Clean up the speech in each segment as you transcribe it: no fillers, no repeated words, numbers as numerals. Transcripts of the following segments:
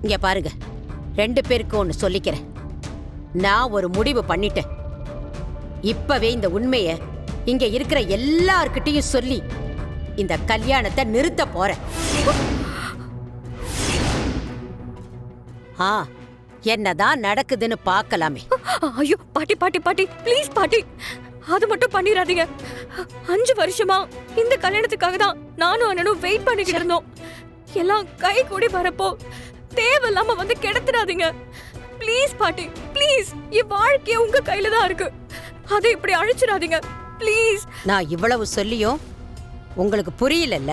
இங்க பாருங்க, 2 பேருக்கு ஒன்னு சொல்லிக்கிறேன். நான் ஒரு முடிவு பண்ணிட்டேன். இப்பவே இந்த உண்மைய இங்க இருக்கிற எல்லார்கிட்டையும் சொல்லி இந்த கல்யாணத்தை நிறுத்த போறேன். என்னதான் நடக்குதுன்னு பார்க்கலாமே. ஐயோ பாட்டி பாட்டி பாட்டி ப்ளீஸ் பாட்டி, அது மட்டும் பண்ணிடாதீங்க. 5 வருஷமா இந்த கல்யாணத்துக்காக தான் நானும் அண்ணனும் வெயிட் பண்ணிக்கிட்டு இருந்தோம். எல்லாம் கை கூடி வரப்போ தேவையில்லாம வந்து கெடுத்துடாதீங்க ப்ளீஸ் பாட்டி, ப்ளீஸ். என் வாழ்க்கைய உங்க கையில தான் இருக்கு, அதை இப்படி அழிச்சிடாதீங்க ப்ளீஸ். நான் இவ்வளவு சொல்லியும் உங்களுக்கு புரியலல்ல?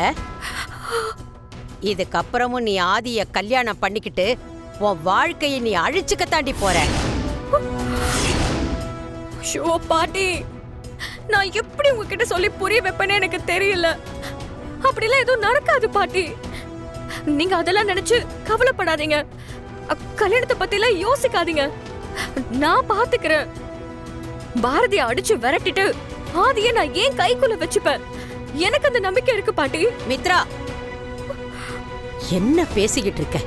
இதுக்கப்புறமும் நீ ஆதிய கல்யாணம் பண்ணிக்கிட்டு உன் வாழ்க்கையை நீ அழிச்சுக்க தாண்டி போற. ஷோ பாட்டி, நான் எப்படி உங்ககிட்ட சொல்லி புரிய வைப்பேன்னு எனக்கு தெரியல. அப்படிலாம் எதுவும் நடக்காது பாட்டி, நீங்க அதெல்லாம் நினைச்சு கவலைப்படாதீங்க. கல்யாணத்தை பத்தி எல்லாம் யோசிக்காதீங்க, நான் பாத்துக்கிறேன். பாரதிய அடிச்சு விரட்டிட்டு ஆதிய நான் ஏன் கைக்குள்ள வச்சுப்பேன், எனக்கு அந்த நம்பிக்கை இருக்கு பாட்டி. மித்ரா, என்ன பேசிக்கிட்டு இருக்க?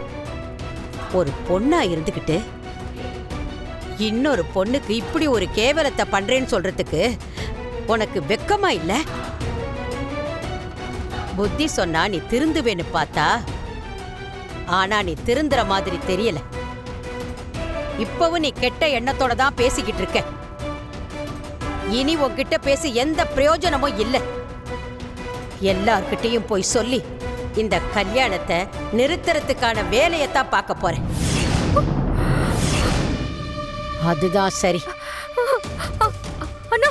ஒரு பொண்ணா இருந்துகிட்டு இன்னொரு பொண்ணுக்கு இப்படி ஒரு கேவலத்தை பண்றேன்னு சொல்றதுக்கு உனக்கு வெக்கமா இல்ல? புத்தி சொன்னா நீ திருந்துவேன்னு பார்த்தா, ஆனா நீ திருந்துற மாதிரி தெரியல. இப்பவும் நீ கெட்ட எண்ணத்தோட தான் பேசிக்கிட்டு இருக்க. இனி உன்கிட்ட பேசி எந்த பிரயோஜனமும் இல்ல. எல்லார்கிட்டையும் போய் சொல்லி இந்த கல்யாணத்தை நிறுத்துறதுக்கான வேலையத்தான் பார்க்க போறேன். அதுதான் சரி. அண்ணா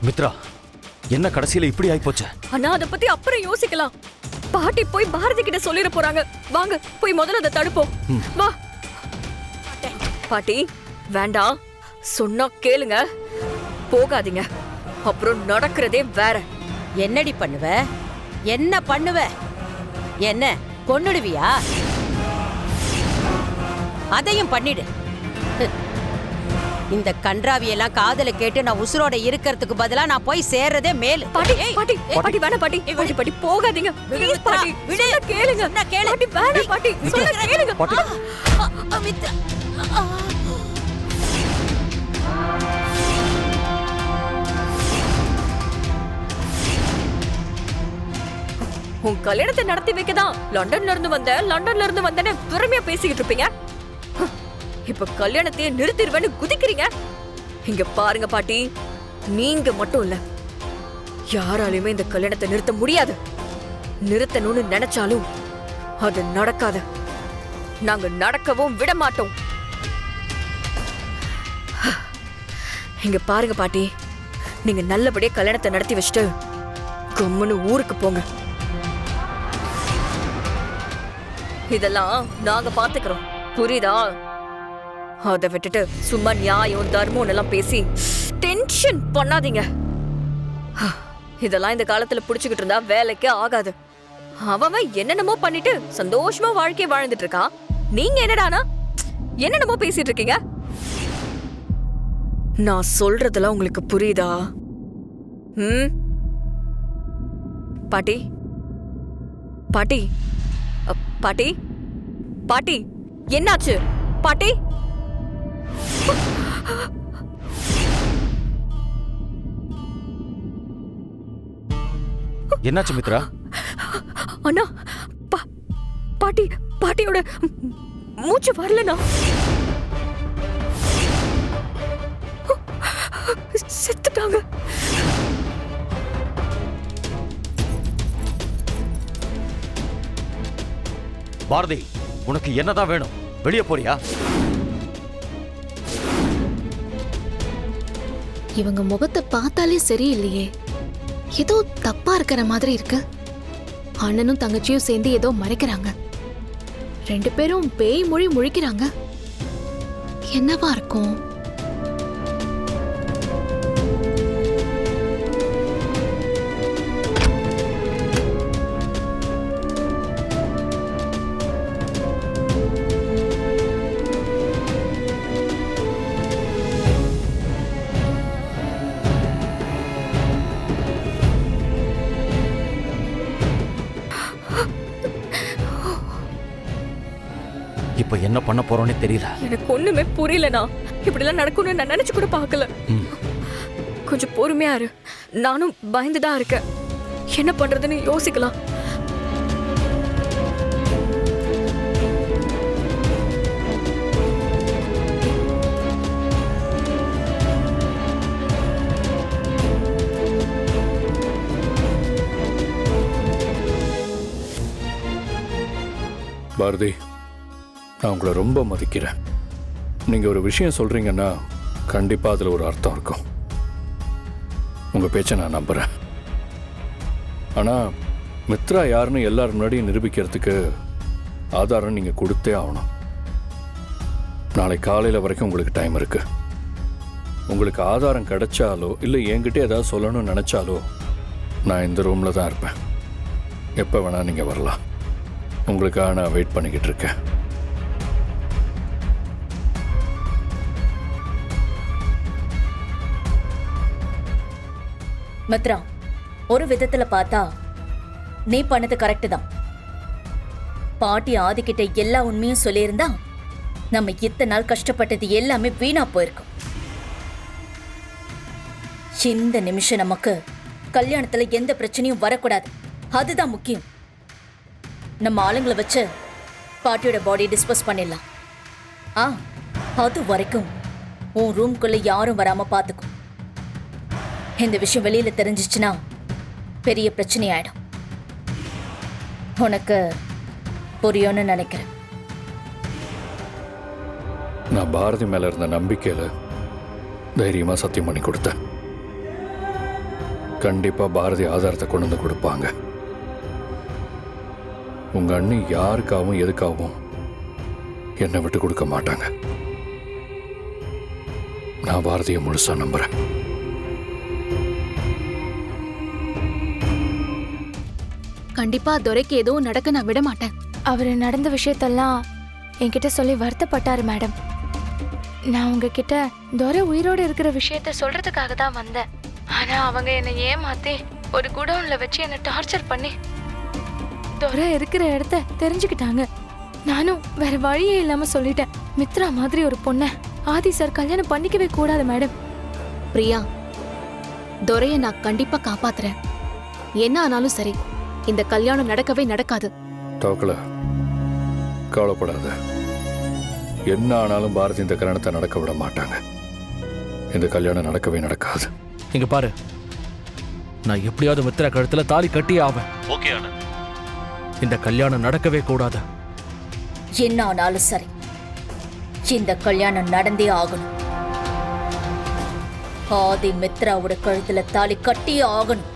மித்ரா, என்ன கடைசியில இப்படி ஆயிப்போச்சு? அண்ணா அத பத்தி அப்புறம் யோசிக்கலாம். பாட்டி போய் பாரதி கிட்ட சொல்லிட போறாங்க. வாங்க போய் முதல்ல அதை தடுப்போம். வா பாட்டி, வேண்டாம் சொன்னா கேளுங்க, போகாதீங்க. அப்புறம் நடக்கிறதே வேற. என்னடி பண்ணுவ? என்ன பண்ணுவ? என்ன கொன்னுடுவியா? அதையும் பண்ணிடு. இந்த கன்றாவியெல்லாம் காதல கேட்டு நான் உசுரோட இருக்கிறதுக்கு பதிலா நான் போய் சேர்றதே மேல். பாட்டி பாட்டி பாட்டி வேணாம் பாட்டி, பாட்டி பாட்டி போகாதீங்க ப்ளீஸ் பாட்டி, விடு கேளுங்க. நான் கேளு. பாட்டி வேணாம் பாட்டி, சொன்னா கேளுங்க. மித்ரா, உன் கல்யாணத்தை நடத்தி வைக்கதான் லண்டன்ல இருந்து வந்தேன்னு பெருமையா பேசிக்கிட்டு இருப்பீங்க. இப்ப கல்யாணத்தையே நிறுத்திடுவேன்னு குதிக்கிறீங்க. இங்க பாருங்க பாட்டி, நீங்க மட்டும் இல்ல, யாராலையுமே இந்த கல்யாணத்தை நிறுத்த முடியாது. நிறுத்தணும்னு நினைச்சாலும் அது நடக்காது. நாங்க நடக்கவும் விட மாட்டோம். இங்க பாருங்க பாட்டி, நீங்க நல்லபடியா கல்யாணத்தை நடத்தி வச்சுட்டு கம்முன்னு ஊருக்கு போங்க. இதெல்லாம் நாங்க பாத்துக்கிறோம், புரியுதா? அதை விட்டுட்டு சும்மா நியாயம் தர்மம் எல்லாம் பேசி டென்ஷன் பண்ணாதீங்க. இதெல்லாம் இந்த காலத்துல புடிச்சுக்கிட்டு இருந்தா வேலைக்கே ஆகாது. அவன் என்னென்னமோ பண்ணிட்டு சந்தோஷமா வாழ்க்கைய வாழ்ந்துட்டு இருக்கான். நீங்க என்னடானா என்னென்னமோ பேசிட்டு இருக்கீங்க. நான் சொல்றதெல்லாம் உங்களுக்கு புரியுதா? பாட்டி பாட்டி பாட்டி பாட்டி, என்னாச்சு பாட்டி? என்னாச்சு மித்ரா? அண்ணா பாட்டி, பாட்டியோட மூச்சு வரலண்ணா, செத்துட்டாங்க. பாரதி, உனக்கு என்னதான் வேணும்? வெளியே போறியா? இவங்க முகத்தை பார்த்தாலே சரியில்லையே, ஏதோ தப்பா இருக்கிற மாதிரி இருக்கு. அண்ணனும் தங்கச்சியும் சேர்ந்து ஏதோ மறைக்கிறாங்க. 2 பேரும் பேய் மொழி முழிக்கிறாங்க. என்னவா இருக்கும்? இப்ப என்ன பண்ண போறோன்னே தெரியல. எனக்கு ஒண்ணுமே புரியலண்ணா. இப்படிலாம் நடக்கும்னு நான் நினைச்சு கூட பார்க்கல. ம். கொஞ்சம் பொறுமையா இரு. நானும் பயந்துதான் இருக்கேன். என்ன பண்றதுன்னு யோசிக்கலாம். பாரதி, நான் உங்களை ரொம்ப மதிக்கிறேன். நீங்கள் ஒரு விஷயம் சொல்கிறீங்கன்னா கண்டிப்பாக அதில் ஒரு அர்த்தம் இருக்கும். உங்கள் பேச்சை நான் நம்புகிறேன். ஆனால் மித்ரா யாருன்னு எல்லாரும் முன்னாடியும் நிரூபிக்கிறதுக்கு ஆதாரம் நீங்கள் கொடுத்தே ஆகணும். நாளை காலையில் வரைக்கும் உங்களுக்கு டைம் இருக்குது. உங்களுக்கு ஆதாரம் கிடைச்சாலோ இல்லை என்கிட்ட ஏதாவது சொல்லணும்னு நினச்சாலோ நான் இந்த ரூமில் தான் இருப்பேன். எப்போ வேணால் நீங்கள் வரலாம். உங்களுக்காக நான் வெயிட் பண்ணிக்கிட்டு இருக்கேன். மித்ரா, ஒரு விதத்துல பார்த்தா நீ பண்ணது கரெக்ட் தான். பாட்டி ஆதிக்கிட்ட எல்லா உண்மையும் சொல்லியிருந்தா நம்ம இத்தனை நாள் கஷ்டப்பட்டது எல்லாமே வீணா போயிருக்கும். இந்த நிமிஷம் நமக்கு கல்யாணத்துல எந்த பிரச்சனையும் வரக்கூடாது, அதுதான் முக்கியம். நம்ம ஆளுங்களை வச்சு பாட்டியோட பாடி டிஸ்போஸ் பண்ணிடலாம். அது வரைக்கும் உன் ரூம்குள்ள யாரும் வராம பாத்துக்கும். இந்த விஷயம் வெளியில தெரிஞ்சிச்சுன்னா பெரிய பிரச்சனை ஆயிடும். உனக்கு புரியும்னு நினைக்கிறேன். நான் பாரதி மேல இருந்த நம்பிக்கையில தைரியமா சத்தியம் பண்ணி கொடுத்தேன். கண்டிப்பா பாரதி ஆதாரத்தை கொண்டு வந்து கொடுப்பாங்க. உங்க அண்ணி யாருக்காகவும் எதுக்காகவும் என்னை விட்டு கொடுக்க மாட்டாங்க. நான் பாரதியை முழுசா நம்புறேன். கண்டிப்பா துரைக்கு எதுவும் நடக்க நான் விட மாட்டேன். அவரு நடந்த விஷயத்தெல்லாம் என்கிட்ட சொல்லி வருத்தப்பட்டாரு மேடம். நான் உங்ககிட்ட துரை உயிரோட இருக்கிற விஷயத்த சொல்றதுக்காக தான் வந்தேன். ஆனா அவங்க என்னை ஏமாத்தி ஒரு குடோன்ல வச்சு என்னை டார்ச்சர் பண்ணி துரை இருக்கிற இடத்த தெரிஞ்சுக்கிட்டாங்க. நானும் வேற வழியே இல்லாம சொல்லிட்டேன். மித்ரா மாதிரி ஒரு பொண்ணை ஆதி சார் கல்யாணம் பண்ணிக்கவே கூடாது மேடம். பிரியா, துரைய நான் கண்டிப்பா காப்பாத்துறேன். என்ன ஆனாலும் சரி, இந்த கல்யாணம் நடக்கவே நடக்காது. தோக்கல, கவலைப்படாத. என்ன ஆனாலும் பாரதி இந்த கல்யாணத்தை நடக்க விட மாட்டாங்க. இந்த கல்யாணம் நடக்கவே நடக்காது. இங்க பாரு, நான் எப்படியாவது மித்ரா கழுத்துல தாலி கட்டியே ஆவேன். ஓகே ஆனந்த். இந்த கல்யாணம் நடக்கவே கூடாது. என்ன ஆனாலும் சரி, இந்த கல்யாணம் நடந்தே ஆகணும். ஆதி மித்ராவோட கழுத்துல தாலி கட்டியே ஆகணும்.